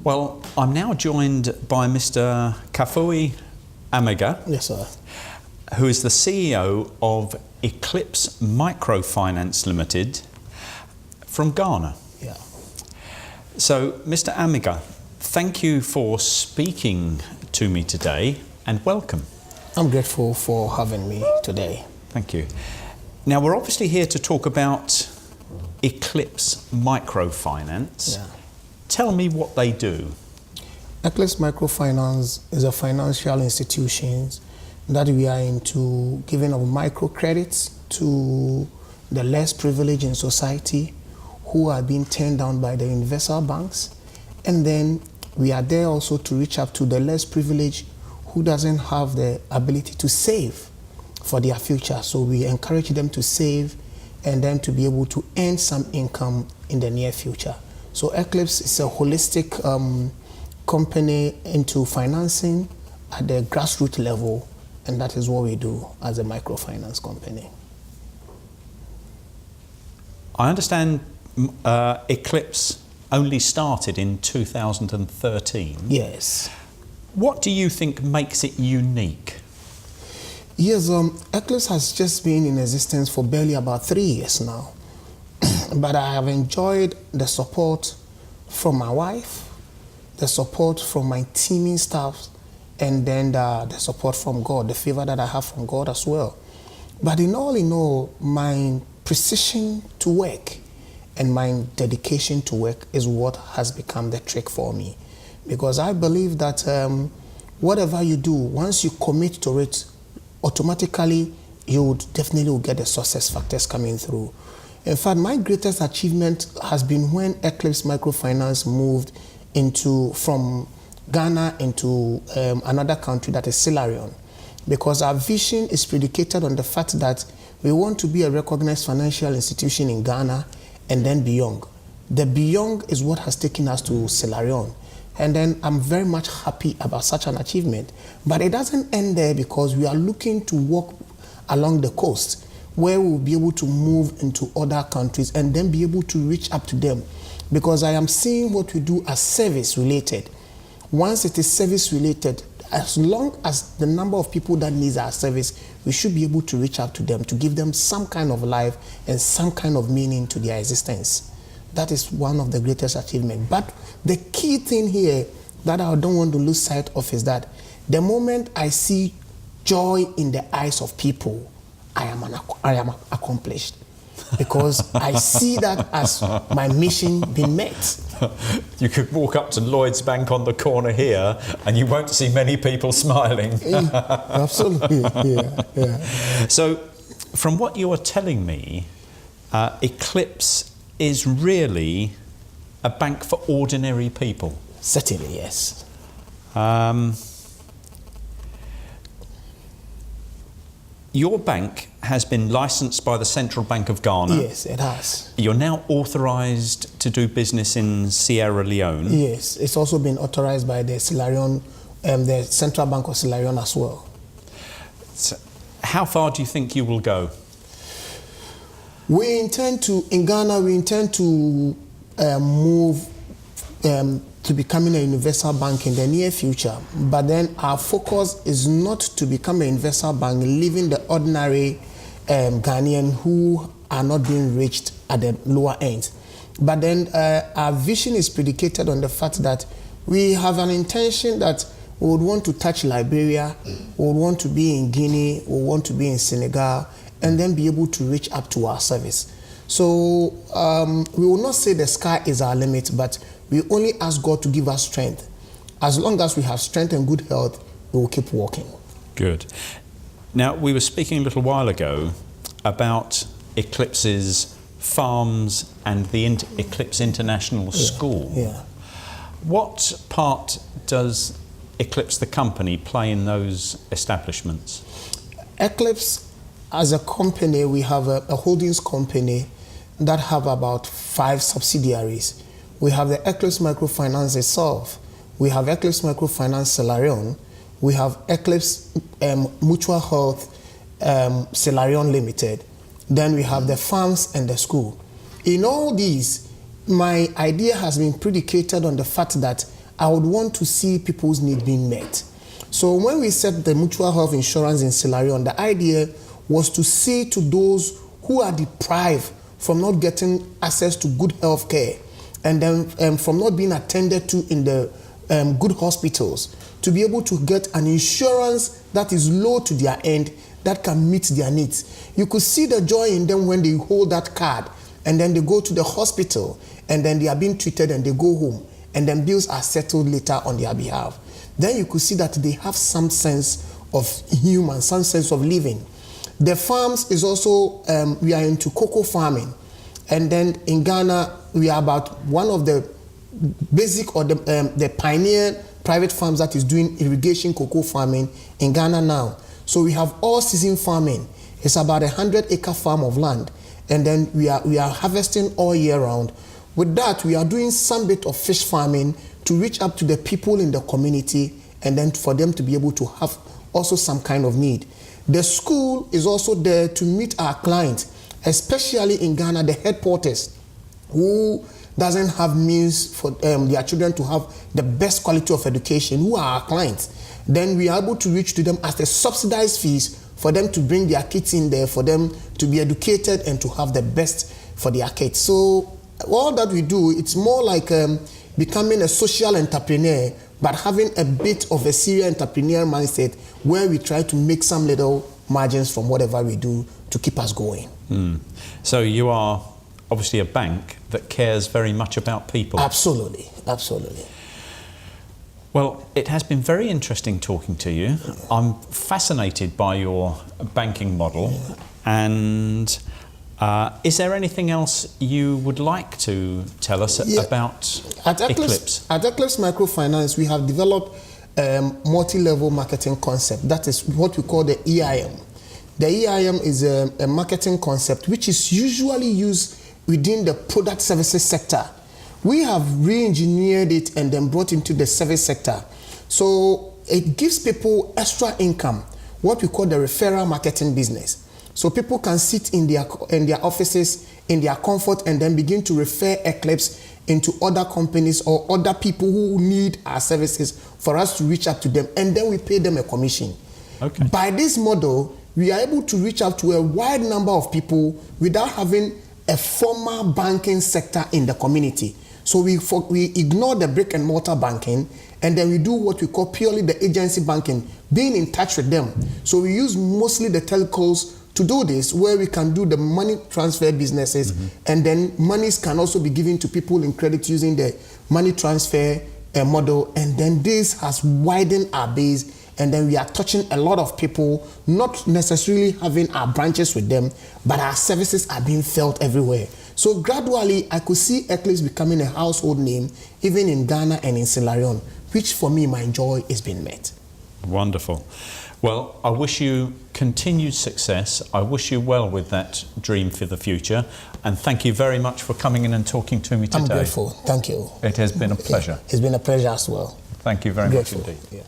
Well, I'm now joined by Mr. Kafui Amegah, Yes, sir. who is the CEO of Eclipse Microfinance Limited from Ghana. Yeah. So, Mr. Amegah, thank you for speaking to me today and welcome. I'm grateful for having me today. Thank you. Now, we're obviously here to talk about Eclipse Microfinance. Yeah. Tell me what they do. Eclipse Microfinance is a financial institution that we are into giving of microcredits to the less privileged in society who are being turned down by the universal banks. And then we are there also to reach out to the less privileged who doesn't have the ability to save for their future. So we encourage them to save and then to be able to earn some income in the near future. So Eclipse is a holistic company into financing at the grassroots level, and that is what we do as a microfinance company. I understand Eclipse only started in 2013. Yes. What do you think makes it unique? Yes, Eclipse has just been in existence for barely about 3 years now. But I have enjoyed the support from my wife, the support from my teaming staff, and then the support from God, the favor that I have from God as well. But in all, my precision to work and my dedication to work is what has become the trick for me. Because I believe that whatever you do, once you commit to it, automatically you would definitely get the success factors coming through. In fact, my greatest achievement has been when Eclipse Microfinance moved from Ghana into another country, that is Sierra Leone, because our vision is predicated on the fact that we want to be a recognized financial institution in Ghana and then beyond. The beyond is what has taken us to Sierra Leone. And then I'm very much happy about such an achievement. But it doesn't end there, because we are looking to walk along the coast where we'll be able to move into other countries and then be able to reach up to them. Because I am seeing what we do as service related. Once it is service related, as long as the number of people that needs our service, we should be able to reach out to them to give them some kind of life and some kind of meaning to their existence. That is one of the greatest achievements. But the key thing here that I don't want to lose sight of is that the moment I see joy in the eyes of people, I am accomplished, because I see that as my mission being met. You could walk up to Lloyd's Bank on the corner here and you won't see many people smiling. Absolutely, yeah. So, from what you are telling me, Eclipse is really a bank for ordinary people. Certainly, yes. Your bank has been licensed by the Central Bank of Ghana. Yes, it has. You're now authorised to do business in Sierra Leone. Yes, it's also been authorised by the Sierra Leone, the Central Bank of Sierra Leone as well. So how far do you think you will go? In Ghana, we intend to move to becoming a universal bank in the near future. But then our focus is not to become a universal bank, leaving the ordinary Ghanaian who are not being reached at the lower end. But then our vision is predicated on the fact that we have an intention that we would want to touch Liberia, we would want to be in Guinea, we want to be in Senegal, and then be able to reach up to our service. So we will not say the sky is our limit, but we only ask God to give us strength. As long as we have strength and good health, we will keep walking. Good. Now, we were speaking a little while ago about Eclipse's farms and the Eclipse International School. Yeah. What part does Eclipse, the company, play in those establishments? Eclipse, as a company, we have a holdings company that have about 5 subsidiaries. We have the Eclipse Microfinance itself. We have Eclipse Microfinance Sierra Leone. We have Eclipse Mutual Health Sierra Leone Limited. Then we have the farms and the school. In all these, my idea has been predicated on the fact that I would want to see people's need being met. So when we set the mutual health insurance in Sierra Leone, the idea was to see to those who are deprived from not getting access to good health care, and then from not being attended to in the good hospitals, to be able to get an insurance that is low to their end, that can meet their needs. You could see the joy in them when they hold that card and then they go to the hospital and then they are being treated and they go home and then bills are settled later on their behalf. Then you could see that they have some sense of human, some sense of living. The farms is also, we are into cocoa farming. And then in Ghana, we are about one of the basic or the pioneer private farms that is doing irrigation cocoa farming in Ghana now. So we have all season farming. It's about 100-acre farm of land. And then we are harvesting all year round. With that, we are doing some bit of fish farming to reach up to the people in the community and then for them to be able to have also some kind of need. The school is also there to meet our clients, especially in Ghana, the headquarters, who doesn't have means for their children to have the best quality of education, who are our clients. Then we are able to reach to them as the subsidized fees for them to bring their kids in there, for them to be educated and to have the best for their kids. So all that we do, it's more like becoming a social entrepreneur, but having a bit of a serial entrepreneur mindset where we try to make some little margins from whatever we do to keep us going. So you are obviously a bank that cares very much about people. Absolutely, absolutely. Well, it has been very interesting talking to you. I'm fascinated by your banking model. And is there anything else you would like to tell us about Eclipse? At Eclipse Microfinance, we have developed a multi-level marketing concept. That is what we call the EIM. The EIM is a marketing concept which is usually used within the product services sector. We have re-engineered it and then brought into the service sector. So it gives people extra income, what we call the referral marketing business. So people can sit in their offices in their comfort and then begin to refer Eclipse into other companies or other people who need our services for us to reach out to them, and then we pay them a commission. Okay. By this model, we are able to reach out to a wide number of people without having a formal banking sector in the community. So we ignore the brick and mortar banking, and then we do what we call purely the agency banking, being in touch with them. So we use mostly the telcos to do this, where we can do the money transfer businesses, and then monies can also be given to people in credit using the money transfer model. And then this has widened our base, and then we are touching a lot of people, not necessarily having our branches with them, but our services are being felt everywhere. So gradually, I could see Eclipse becoming a household name, even in Ghana and in Sierra Leone, which for me, my joy is being met. Wonderful. Well, I wish you continued success. I wish you well with that dream for the future. And thank you very much for coming in and talking to me today. I'm grateful. Thank you. It has been a pleasure. It's been a pleasure as well. Thank you very much indeed. Yeah.